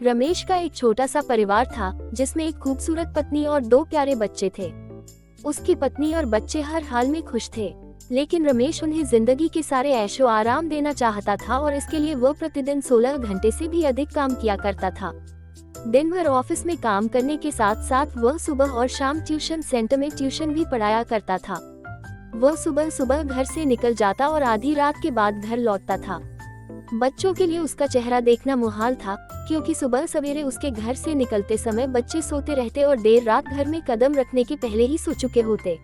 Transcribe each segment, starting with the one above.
रमेश का एक छोटा सा परिवार था जिसमें एक खूबसूरत पत्नी और 2 प्यारे बच्चे थे। उसकी पत्नी और बच्चे हर हाल में खुश थे, लेकिन रमेश उन्हें जिंदगी के सारे ऐशो आराम देना चाहता था और इसके लिए वो प्रतिदिन 16 घंटे से भी अधिक काम किया करता था। दिन भर ऑफिस में काम करने के साथ साथ वह सुबह और शाम ट्यूशन सेंटर में ट्यूशन भी पढ़ाया करता था। वह सुबह सुबह घर से निकल जाता और आधी रात के बाद घर लौटता था। बच्चों के लिए उसका चेहरा देखना मुहाल था, क्योंकि सुबह सवेरे उसके घर से निकलते समय बच्चे सोते रहते और देर रात घर में कदम रखने के पहले ही सो चुके होते।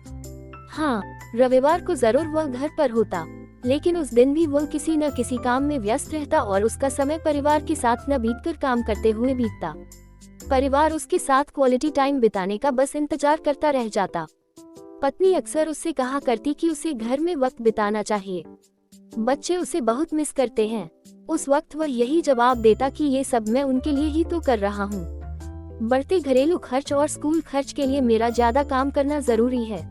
हाँ, रविवार को जरूर वह घर पर होता, लेकिन उस दिन भी वह किसी न किसी काम में व्यस्त रहता और उसका समय परिवार के साथ न बीतकर काम करते हुए बीतता। परिवार उसके साथ क्वालिटी टाइम बिताने का बस इंतजार करता रह जाता। पत्नी अक्सर उससे कहा करती कि उसे घर में वक्त बिताना चाहिए, बच्चे उसे बहुत मिस करते हैं। उस वक्त वह यही जवाब देता कि ये सब मैं उनके लिए ही तो कर रहा हूँ। बढ़ते घरेलू खर्च और स्कूल खर्च के लिए मेरा ज्यादा काम करना जरूरी है।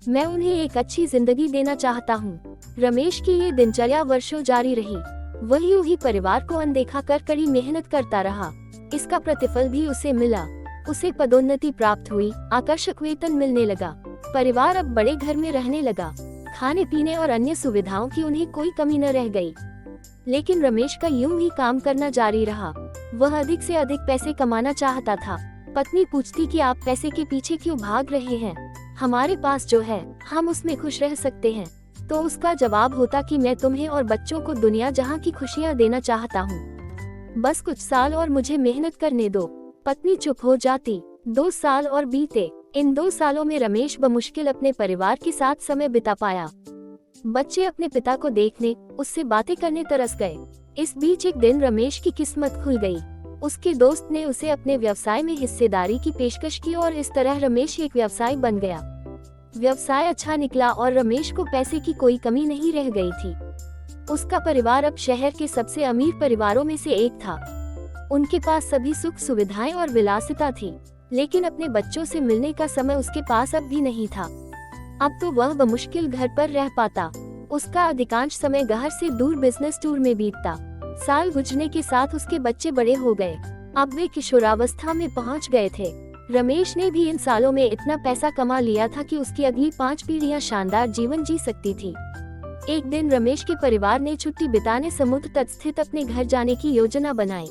मैं उन्हें एक अच्छी जिंदगी देना चाहता हूँ। रमेश की ये दिनचर्या वर्षों जारी रही। वह यूं ही परिवार को अनदेखा कर कड़ी मेहनत करता रहा। इसका प्रतिफल भी उसे मिला। उसे पदोन्नति प्राप्त हुई, आकर्षक वेतन मिलने लगा। परिवार अब बड़े घर में रहने लगा। खाने पीने और अन्य सुविधाओं की उन्हें कोई कमी न रह गई। लेकिन रमेश का यूं ही काम करना जारी रहा। वह अधिक से अधिक पैसे कमाना चाहता था। पत्नी पूछती कि आप पैसे के पीछे क्यों भाग रहे हैं? हमारे पास जो है हम उसमें खुश रह सकते हैं। तो उसका जवाब होता कि मैं तुम्हें और बच्चों को दुनिया जहां की खुशियां देना चाहता हूँ। बस कुछ साल और मुझे मेहनत करने दो। पत्नी चुप हो जाती। 2 साल और बीते। इन 2 सालों में रमेश बमुश्किल अपने परिवार के साथ समय बिता पाया। बच्चे अपने पिता को देखने, उससे बातें करने तरस गए। इस बीच एक दिन रमेश की किस्मत खुल गई। उसके दोस्त ने उसे अपने व्यवसाय में हिस्सेदारी की पेशकश की और इस तरह रमेश एक व्यवसाय बन गया। व्यवसाय अच्छा निकला और रमेश को पैसे की कोई कमी नहीं रह गई थी। उसका परिवार अब शहर के सबसे अमीर परिवारों में से एक था। उनके पास सभी सुख सुविधाएं और विलासिता थी, लेकिन अपने बच्चों से मिलने का समय उसके पास अब भी नहीं था। अब तो वह बमुश्किल घर पर रह पाता। उसका अधिकांश समय घर से दूर बिजनेस टूर में बीतता। साल गुजरने के साथ उसके बच्चे बड़े हो गए। अब वे किशोरावस्था में पहुंच गए थे। रमेश ने भी इन सालों में इतना पैसा कमा लिया था कि उसकी अगली 5 पीढ़ियां शानदार जीवन जी सकती थी। एक दिन रमेश के परिवार ने छुट्टी बिताने समुद्र तट स्थित अपने घर जाने की योजना बनाई।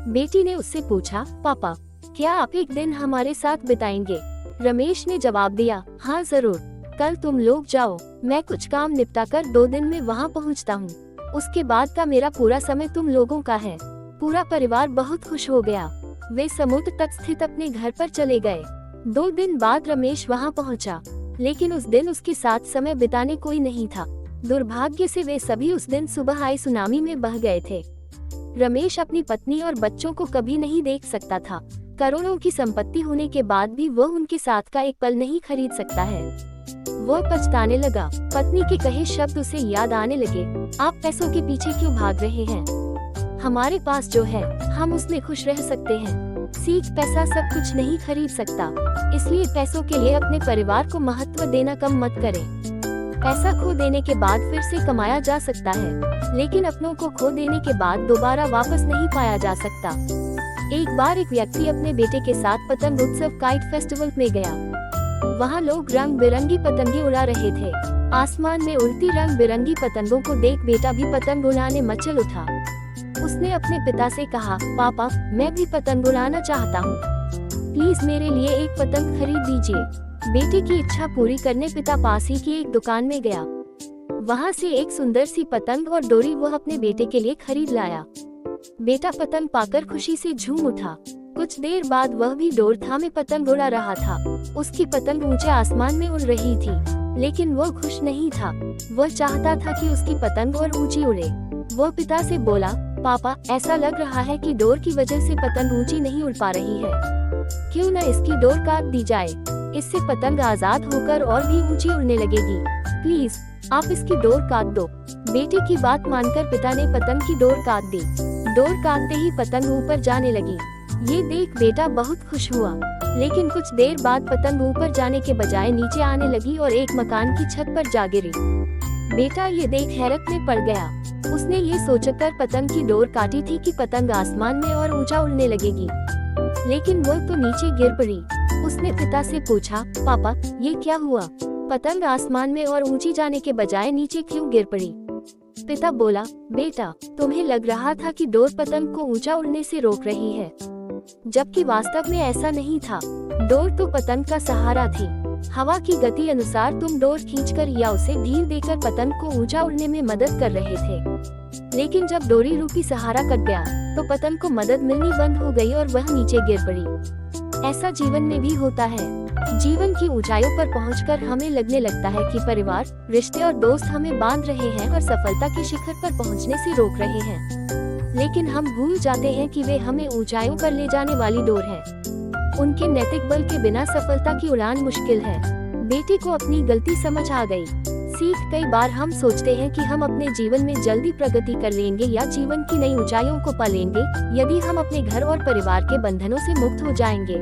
बेटी ने उससे पूछा, पापा, क्या आप एक दिन हमारे साथ बिताएंगे? रमेश ने जवाब दिया, हाँ जरूर। कल तुम लोग जाओ, मैं कुछ काम निपटा कर 2 दिन में वहाँ पहुँचता हूँ। उसके बाद का मेरा पूरा समय तुम लोगों का है। पूरा परिवार बहुत खुश हो गया। वे समुद्र तट स्थित अपने घर पर चले गए। 2 दिन बाद रमेश वहाँ पहुँचा, लेकिन उस दिन उसके साथ समय बिताने कोई नहीं था। दुर्भाग्य से वे सभी उस दिन सुबह आई सुनामी में बह गए थे। रमेश अपनी पत्नी और बच्चों को कभी नहीं देख सकता था। करोड़ों की संपत्ति होने के बाद भी वह उनके साथ का एक पल नहीं खरीद सकता है। वह पछताने लगा। पत्नी के कहे शब्द उसे याद आने लगे। आप पैसों के पीछे क्यों भाग रहे हैं? हमारे पास जो है हम उसमें खुश रह सकते हैं। सीख, पैसा सब कुछ नहीं खरीद सकता, इसलिए पैसों के लिए अपने परिवार को महत्व देना कम मत करें। पैसा खो देने के बाद फिर से कमाया जा सकता है, लेकिन अपनों को खो देने के बाद दोबारा वापस नहीं पाया जा सकता। एक बार एक व्यक्ति अपने बेटे के साथ पतंग उत्सव काइट फेस्टिवल में गया। वहाँ लोग रंग बिरंगी पतंगे उड़ा रहे थे। आसमान में उड़ती रंग बिरंगी पतंगों को देख बेटा भी पतंग उड़ाने मचल उठा। उसने अपने पिता से कहा, पापा, मैं भी पतंग उड़ाना चाहता हूँ। प्लीज मेरे लिए एक पतंग खरीद दीजिए। बेटे की इच्छा पूरी करने पिता पास ही की एक दुकान में गया। वहाँ से एक सुंदर सी पतंग और डोरी वह अपने बेटे के लिए खरीद लाया। बेटा पतंग पाकर खुशी से झूम उठा। कुछ देर बाद वह भी डोर थामे पतंग उड़ा रहा था। उसकी पतंग ऊंचे आसमान में उड़ रही थी, लेकिन वह खुश नहीं था। वह चाहता था कि उसकी पतंग और ऊंची उड़े। वह पिता से बोला, पापा, ऐसा लग रहा है कि डोर की वजह से पतंग ऊंची नहीं उड़ पा रही है। क्यों न इसकी डोर काट दी जाए? इससे पतंग आजाद होकर और भी ऊंची उड़ने लगेगी। प्लीज आप इसकी डोर काट दो। बेटे की बात मानकर पिता ने पतंग की डोर काट दी। डोर काटते ही पतंग ऊपर जाने लगी। ये देख बेटा बहुत खुश हुआ, लेकिन कुछ देर बाद पतंग ऊपर जाने के बजाय नीचे आने लगी और एक मकान की छत पर जा गिरी। बेटा ये देख हैरत में पड़ गया। उसने ये सोचकर पतंग की डोर काटी थी कि पतंग आसमान में और ऊंचा उड़ने लगेगी, लेकिन वो तो नीचे गिर पड़ी। उसने पिता से पूछा, पापा ये क्या हुआ? पतंग आसमान में और ऊंची जाने के बजाय नीचे क्यों गिर पड़ी? पिता बोला, बेटा तुम्हें लग रहा था कि डोर पतंग को ऊंचा उड़ने से रोक रही है, जबकि वास्तव में ऐसा नहीं था। डोर तो पतंग का सहारा थी। हवा की गति अनुसार तुम डोर खींचकर या उसे ढील देकर पतंग को ऊंचा उड़ने में मदद कर रहे थे, लेकिन जब डोरी रूपी सहारा कट गया तो पतंग को मदद मिलनी बंद हो गई और वह नीचे गिर पड़ी। ऐसा जीवन में भी होता है। जीवन की ऊंचाइयों पर पहुंचकर हमें लगने लगता है कि परिवार, रिश्ते और दोस्त हमें बांध रहे हैं और सफलता के शिखर पर पहुंचने से रोक रहे हैं, लेकिन हम भूल जाते हैं कि वे हमें ऊंचाइयों पर ले जाने वाली डोर है। उनके नैतिक बल के बिना सफलता की उड़ान मुश्किल है। बेटे को अपनी गलती समझ आ गई। सीख, कई बार हम सोचते हैं कि हम अपने जीवन में जल्दी प्रगति कर लेंगे या जीवन की नई ऊंचाइयों को पा लेंगे यदि हम अपने घर और परिवार के बंधनों से मुक्त हो जाएंगे,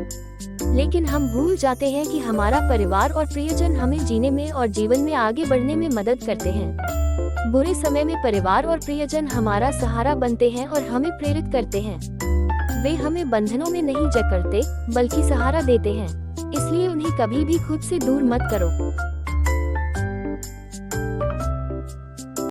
लेकिन हम भूल जाते हैं कि हमारा परिवार और प्रियजन हमें जीने में और जीवन में आगे बढ़ने में मदद करते हैं। बुरे समय में परिवार और प्रियजन हमारा सहारा बनते हैं और हमें प्रेरित करते हैं। वे हमें बंधनों में नहीं जकड़ते बल्कि सहारा देते हैं, इसलिए उन्हें कभी भी खुद से दूर मत करो।